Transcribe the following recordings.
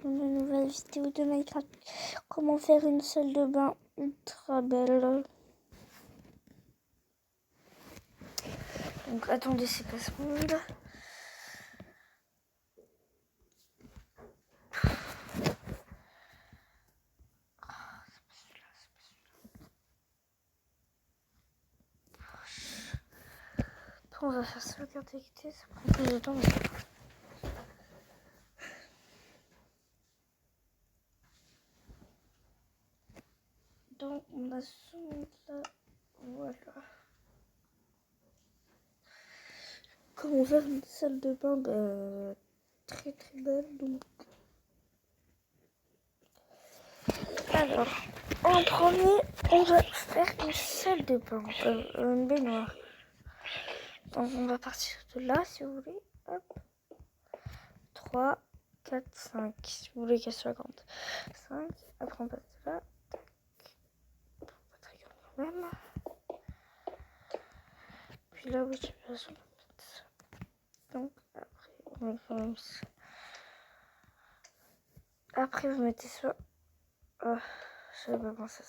dans une nouvelle vidéo de Minecraft. Comment faire une salle de bain ultra belle. Donc attendez, c'est pas seconde. On va faire ça, carte d'équité, ça prend plus de temps. Donc on a ce monde-là, voilà. Comment faire une salle de bain très très belle. Donc alors, en premier, on va faire une salle de bain, une baignoire. Donc on va partir de là si vous voulez. Hop. 3, 4, 5. Si vous voulez qu'elle soit grande. 5. Après on passe de là. Tac. Pas très grand quand même. Puis là, oui, j'ai besoin de mettre ça. Donc après, on va faire ça. Après, vous mettez ça. Oh, je savais pas penser à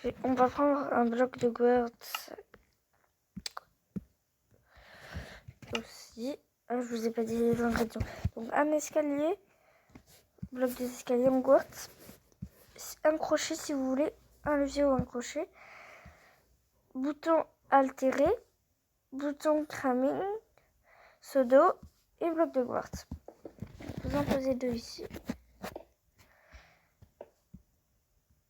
ça. On va prendre un bloc de quartz aussi. Ah, je vous ai pas dit les ingrédients. Donc un escalier, bloc d'escalier en quartz, un crochet si vous voulez, un levier ou un crochet, bouton altéré, bouton cramming, seau d'eau et bloc de quartz. Vous en posez 2 ici.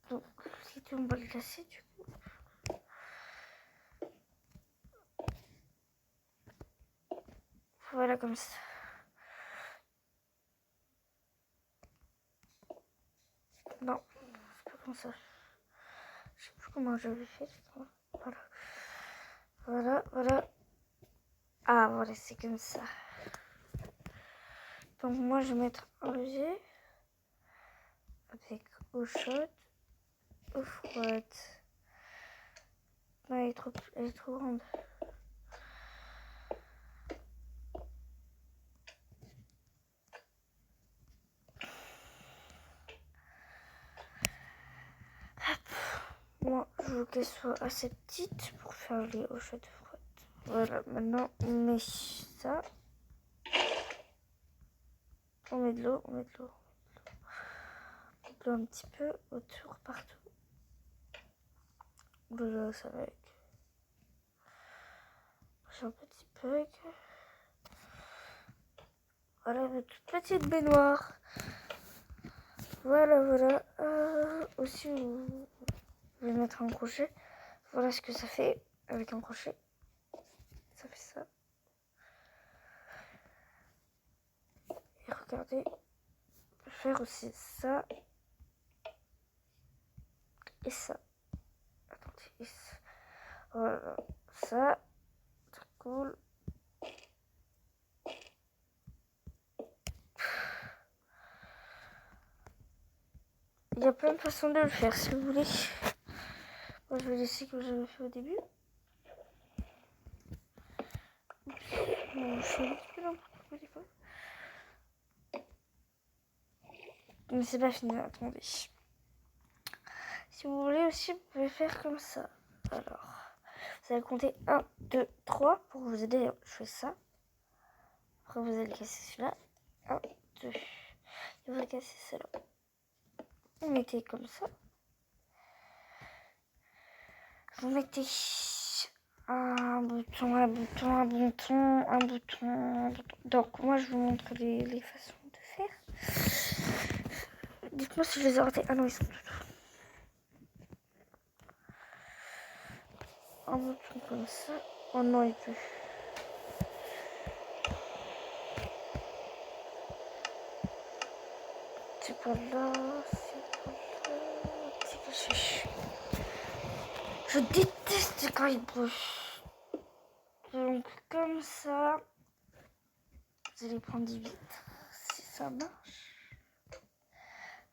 Donc si tu on va le casser du coup. Voilà comme ça. Non, c'est pas comme ça. Je sais plus comment j'avais fait. Voilà. Voilà, voilà. Ah voilà, c'est comme ça. Donc moi je vais mettre un levier avec eau chaude, eau froide. Non, elle est trop grande. Moi, je veux qu'elle soit assez petite pour faire les eaux chaudes et froides. Voilà, maintenant on met ça. On met de l'eau, on met de l'eau. De l'eau un petit peu autour, partout. Voilà, ça va être. J'ai un petit bug. Voilà une toute petite baignoire. Voilà, voilà. Aussi, vous pouvez mettre un crochet. Voilà ce que ça fait avec un crochet. Ça fait ça. Et regardez, je peux faire aussi ça. Et ça. Attendez, et ça. Voilà, ça. Très cool. Il y a plein de façons de le faire si vous voulez. Moi je vais laisser comme j'avais fait au début. Bon, je suis un petit peu n'importe quoi des fois. Mais c'est pas fini, attendez. Si vous voulez aussi, vous pouvez faire comme ça. Alors, vous allez compter 1, 2, 3 pour vous aider. Je fais ça. Après, vous allez casser celui-là. 1, 2. Et vous allez casser celui-là. Vous mettez comme ça. Vous mettez un bouton, un bouton, un bouton, un bouton, un bouton. Donc, moi, je vous montre les façons de faire. Dites-moi si je les ai ratés. Ah non, ils sont tout. Un bouton comme ça. Oh non, il peut. C'est pas là, c'est pas là. C'est caché. Je déteste quand il bouge. Donc, comme ça, vous allez prendre 10 vitres. Si ça marche.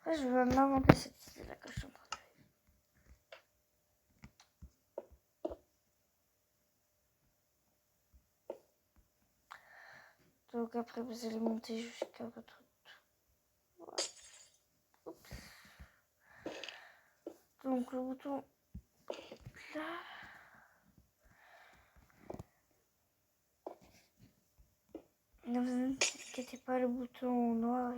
Après, je vais m'inventer cette idée-là que je suis en train de faire. Donc après vous allez monter jusqu'à votre... Donc le bouton là. Ne vous inquiétez pas, le bouton noir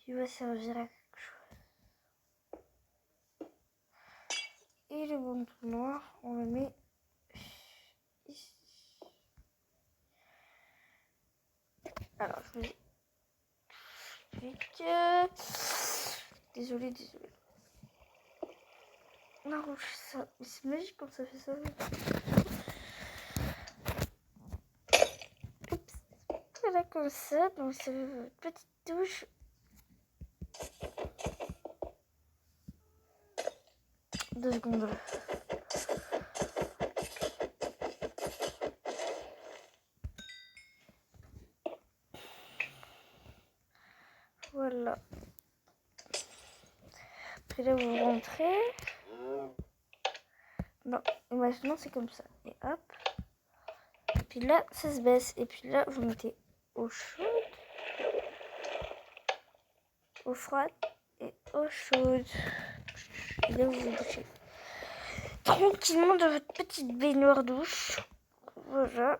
il va servir à quelque chose. Et le bouton noir, on le met ici. Alors je vais désolé. Non, ça, c'est magique quand ça fait ça. Oups. Voilà, comme ça, donc ça fait votre petite douche. Deux secondes. Voilà. Après là, vous rentrez. Non, et maintenant c'est comme ça. Et hop. Et puis là, ça se baisse. Et puis là, vous mettez eau chaude, eau froide et eau chaude. Et là, vous vous douchez tranquillement dans votre petite baignoire douche. Voilà.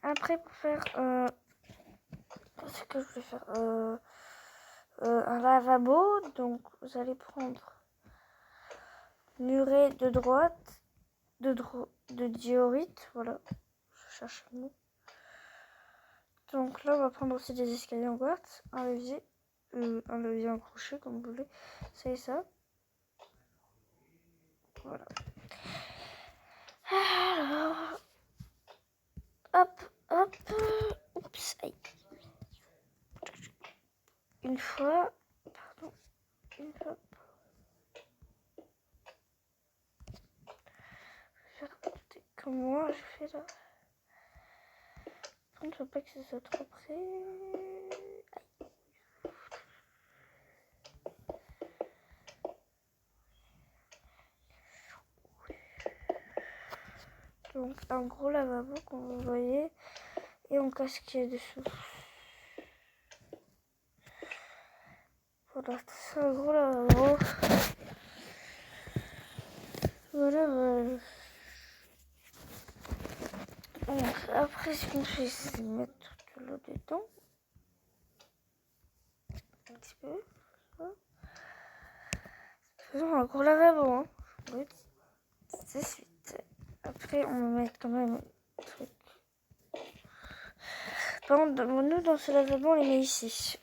Après, pour faire... ce que je vais faire un lavabo. Donc, vous allez prendre muret de droite, de diorite. Voilà. Je cherche le mot. Donc là, on va prendre aussi des escaliers en quartz, un levier en crochet, comme vous voulez. Ça et ça. Voilà. Alors, hop. Oups, aïe. Une fois. Je vais faire comme moi, je fais là. Je ne veux pas que ce soit trop près. Donc un gros lavabo comme vous voyez et on cache ce qu'il y a dessous. Voilà, c'est un gros lavabo. Voilà. Donc après ce qu'on fait c'est mettre de l'eau dedans. Un petit peu. Faisons un gros lavabo. Hein. Oui, tout de suite. Après on va mettre quand même un truc. Par contre, nous dans ce lavabo on les met ici.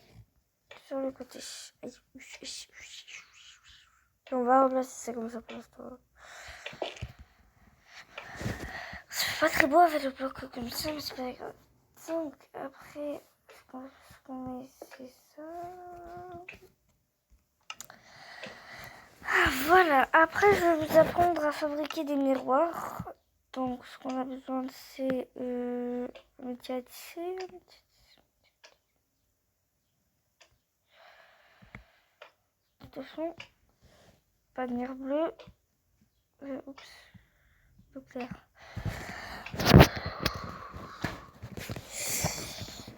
Sur le côté. Aïe. Et on va remplacer ça comme ça pour l'instant. C'est pas très beau avec le bloc comme ça, mais c'est pas grave. Donc après, ce qu'on met, c'est ça. Ah, voilà, après je vais vous apprendre à fabriquer des miroirs. Donc ce qu'on a besoin c'est métier à tisser. De toute façon, panier bleu. Oups, bleu clair.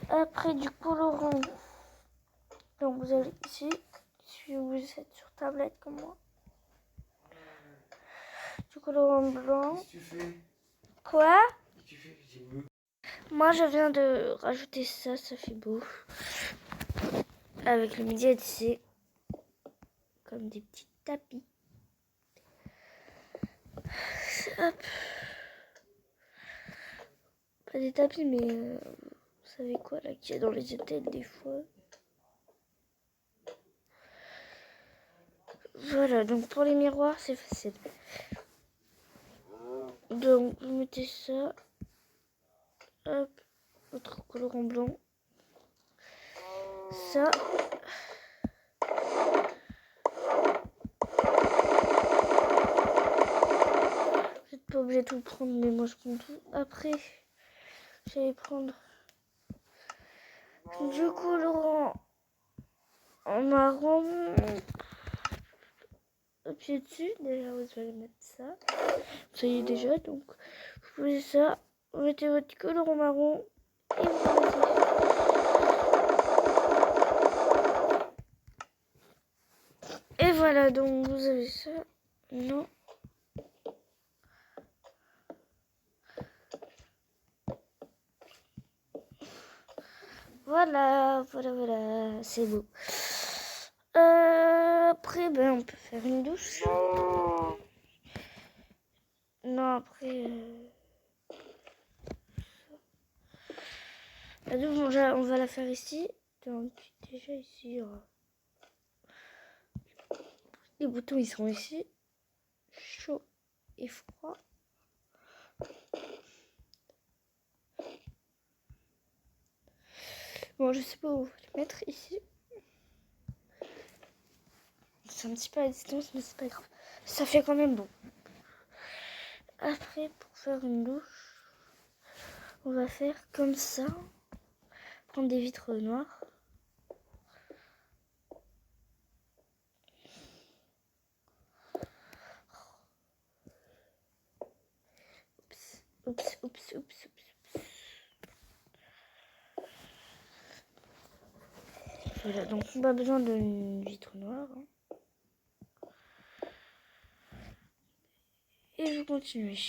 Après du colorant. Donc vous allez ici, si vous êtes sur tablette comme moi. Du colorant blanc. Qu'est-ce que tu fais? Quoi? Qu'est-ce que tu fais? C'est beau. Moi je viens de rajouter ça, ça fait beau. Avec le midi à tisser. Comme des petits tapis. Hop. Pas des tapis mais vous savez quoi là qu'il y a dans les hôtels des fois. Voilà, donc pour les miroirs c'est facile. Donc vous mettez ça. Hop. Votre colorant blanc. Ça. Vous n'êtes pas obligé de tout prendre, mais moi je prends tout. Après, j'allais prendre du colorant en marron. Appuyez dessus. Déjà, vous allez mettre ça. Ça y est déjà, donc vous posez ça. Vous mettez votre colorant marron. Et vous mettez. Voilà, donc vous avez ça. Non. Voilà, c'est beau. Après, ben, on peut faire une douche. Non, après... La douche, on va la faire ici. Donc, déjà ici, il y aura... Les boutons, ils seront ici. Chaud et froid. Bon, je sais pas où les mettre ici. C'est un petit peu à distance, mais c'est pas grave. Ça fait quand même bon. Après, pour faire une douche, on va faire comme ça. Prendre des vitres noires. Oups. Voilà, donc on a besoin d'une vitre noire. Et vous continuez.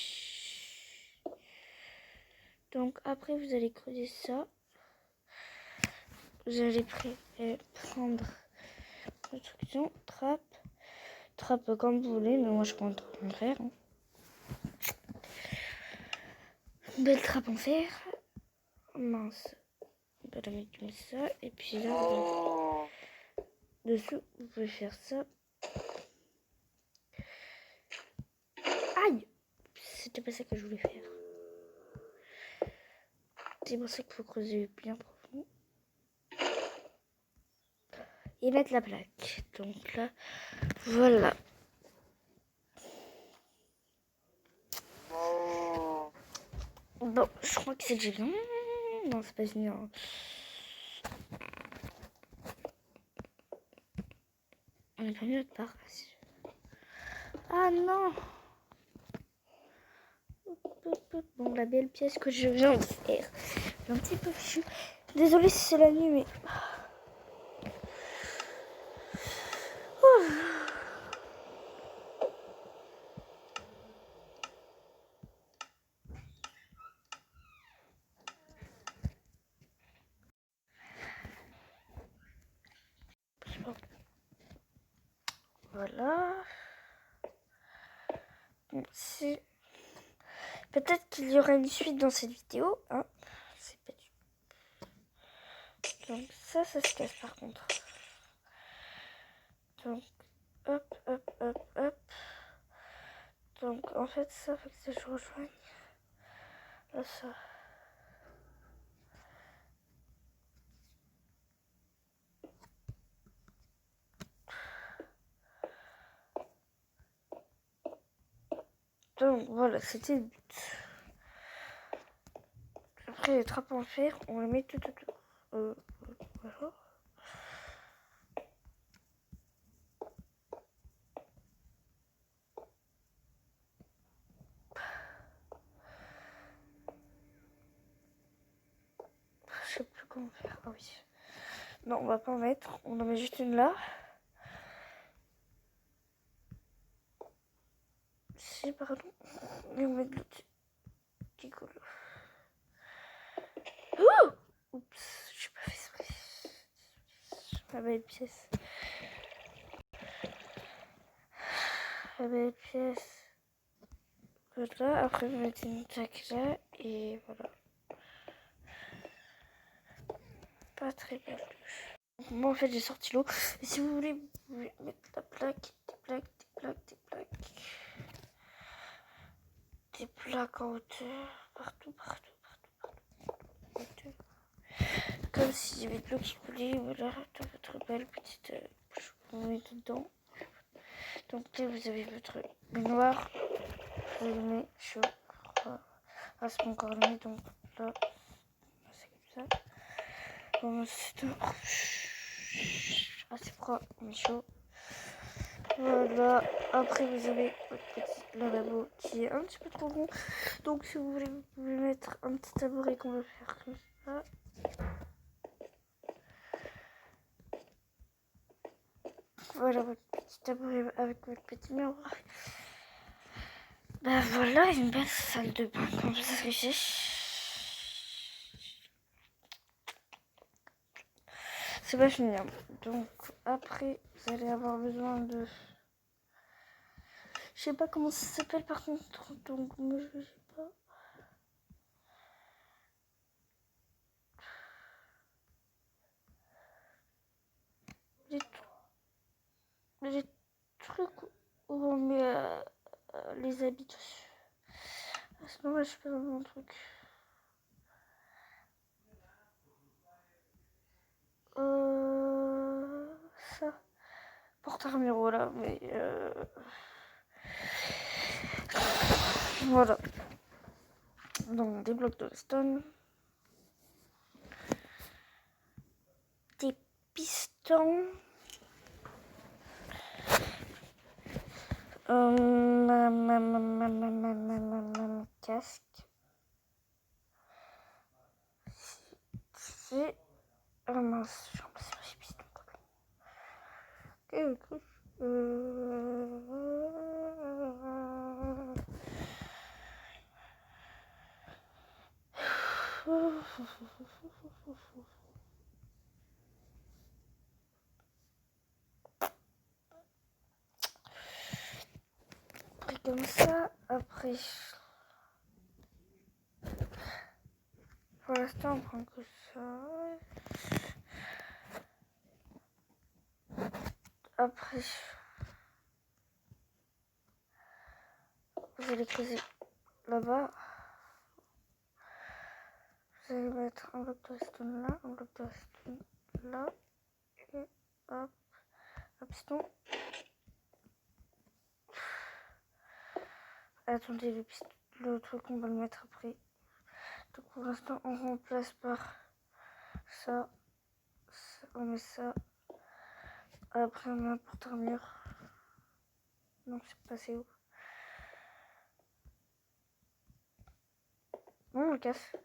Donc après vous allez creuser ça. Vous allez prendre construction, trappe comme vous voulez, mais moi je prends une trappe en fer. Une belle trappe en fer. Mince. On peut la mettre comme ça. Et puis là, dessous, vous pouvez faire ça. Aïe! C'était pas ça que je voulais faire. C'est pour ça qu'il faut creuser bien profond. Et mettre la plaque. Donc là, voilà. Bon, je crois que c'est déjà bien. Non, c'est pas fini. Hein. On est pas mieux de part. Ah non! Bon, la belle pièce que je viens de faire. J'ai un petit peu fichu. Désolée si c'est la nuit, mais... Voilà. Si... Peut-être qu'il y aura une suite dans cette vidéo. Hein. C'est pas du... Donc ça se casse par contre. Donc, hop. Donc en fait, ça faut que ça se rejoigne. Là, ça. Donc voilà, c'était le but. Après les trappes en fer, on les met tout autour. Voilà. Je sais plus comment faire. Ah oui. Non, on va pas en mettre. On en met juste une là. Si, pardon. Et on met de l'autre. Qui colle. Oh! Oups, j'ai pas fait exprès. La belle pièce. La belle pièce. Voilà. Après, vous mettez une tac là. Et voilà. Pas très belle. Moi, en fait, j'ai sorti l'eau. Et si vous voulez, vous pouvez mettre la plaque. Des plaques en hauteur. Partout. Comme s'il y avait de l'eau qui coulait. Voilà. Dans votre belle petite bouche. Vous mettez dedans. Donc là, vous avez votre baignoire. Vous le mettez chaud, froid. Ah, c'est pas encore allumé, donc là, c'est comme ça. Bon, c'est assez froid, mais chaud. Voilà. Après, vous avez votre petit lavabo qui est un petit peu trop long. Donc, si vous voulez, vous pouvez mettre un petit tabouret qu'on va faire comme ça. Voilà votre petit abri avec mes petits murs. Bah voilà, une belle salle de bain comme ça que j'ai. C'est pas fini. Donc après, vous allez avoir besoin de... Je sais pas comment ça s'appelle par contre, donc moi je sais pas. Les trucs où on met les habits dessus. Sinon, moi, je fais mon truc. Ça. Porte-armure, voilà. Mais voilà. Donc, des blocs de stone. Des pistons. Casque. C'est... Ah mince, j'ai remplacé les pistons. Quel truc Après comme ça, après pour l'instant on prend que ça. Après vous allez creuser là-bas. Vous allez mettre un bloc de redstone là, un bloc de redstone là, et hop, un piston. Attendez, le truc on va le mettre après. Donc pour l'instant on remplace par ça, on met ça. Après on met un porte-armure. Donc c'est passé où? Non, on le casse.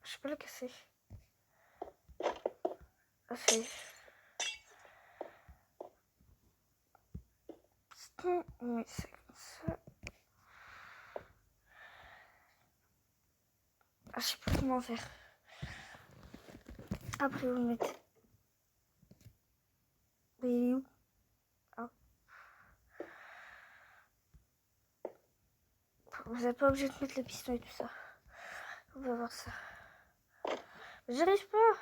Je peux le casser. Ah, c'est... Oui, c'est comme ça. Ah, je sais plus comment faire. Après, vous mettez... Mais il est où? Ah. Vous n'êtes pas obligé de mettre le piston et tout ça. On va voir ça. J'arrive pas.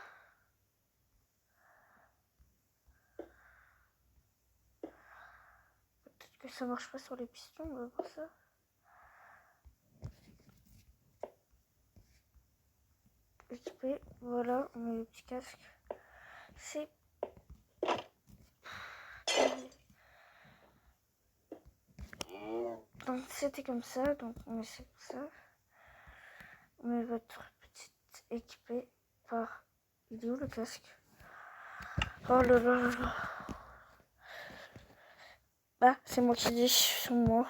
Peut-être que ça marche pas sur les pistons, on va voir ça. Équipé, voilà, on met le petit casque. C'est... Donc c'était comme ça, donc on met ça comme ça. On met votre petite équipée par... Il est où le casque? Oh là là là là. Bah, c'est moi qui dis sur moi.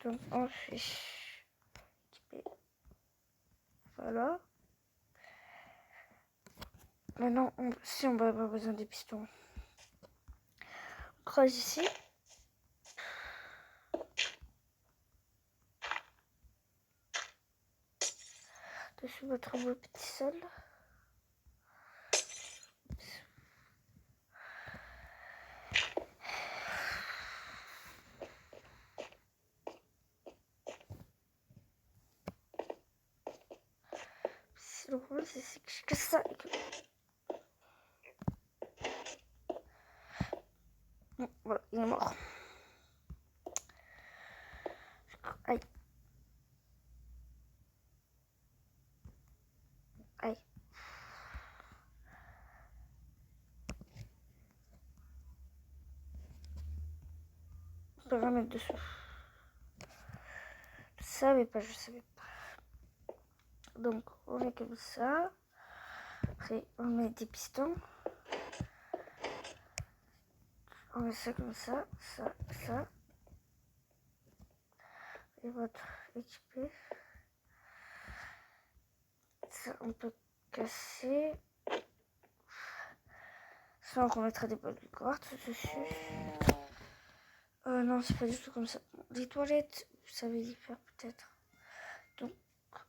Donc on fait équiper. Voilà. Maintenant, si on va avoir besoin des pistons, on creuse ici. Dessus votre beau petit sol. Le problème, c'est que ça. Bon, voilà, il est mort. Aïe. Aïe. On peut remettre dessous. Je savais pas, je savais pas. Donc, on met comme ça. Après, on met des pistons. On met ça comme ça, ça, ça. Et votre équipé. Ça, on peut casser. Ça, on mettra des balles de quartz dessus. Non, c'est pas du tout comme ça. Les toilettes, vous savez y faire peut-être. Donc,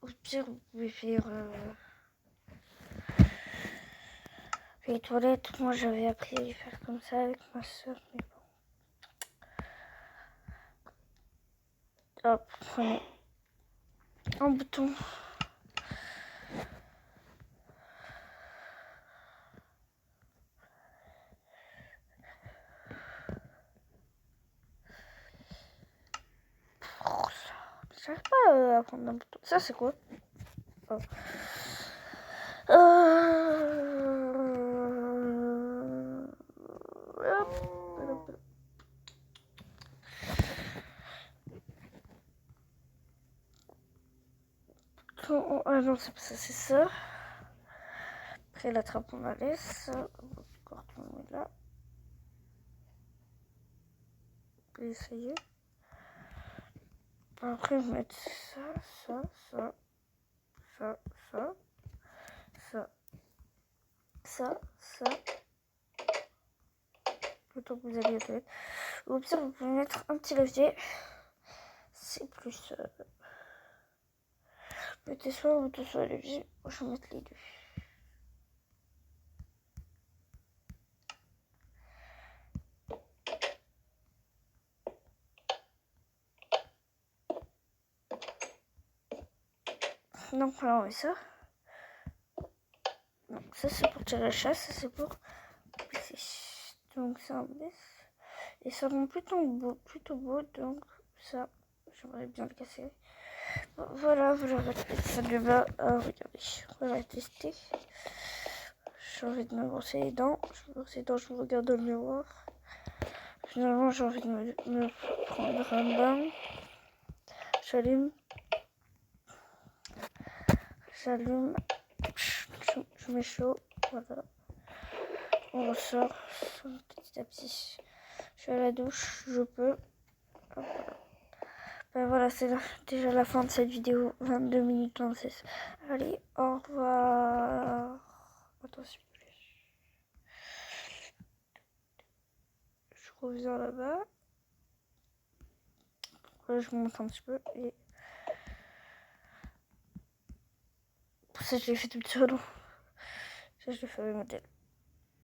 au pire, vous pouvez faire les toilettes. Moi, j'avais appris à les faire comme ça avec ma soeur, mais bon. Hop, prenez un bouton. J'arrive pas à prendre un bouton. Ça, c'est quoi? Oh. Ah non, c'est pas ça, c'est ça. Après la trappe, on la laisse. On met là. Et ça y est. Après, je vais mettre ça, le temps que vous allez aux toilettes. Ou pire, vous pouvez mettre un petit levier. C'est plus. Mettez soit ou soit levier. Moi, je vais mettre les deux. Donc là, on met ça. Donc ça, c'est pour tirer la chasse. Ça, c'est pour baisser. Donc ça, on baisse. Et ça rend plutôt beau. Donc ça, j'aimerais bien le casser. Voilà, voilà, ça de bas. Regardez, on va tester. J'ai envie de me brosser les dents. Je me regarde dans le miroir. Finalement, j'ai envie de me prendre un bain. J'allume. Je mets chaud. Voilà. On ressort petit à petit. Je suis à la douche, je peux. Voilà. Ben voilà, c'est déjà la fin de cette vidéo. 22 minutes 26. Allez, au revoir. Attention. Je reviens là-bas. Là, je monte un petit peu. Et pour ça, je l'ai fait tout seul. Ça, je l'ai fait avec modèle.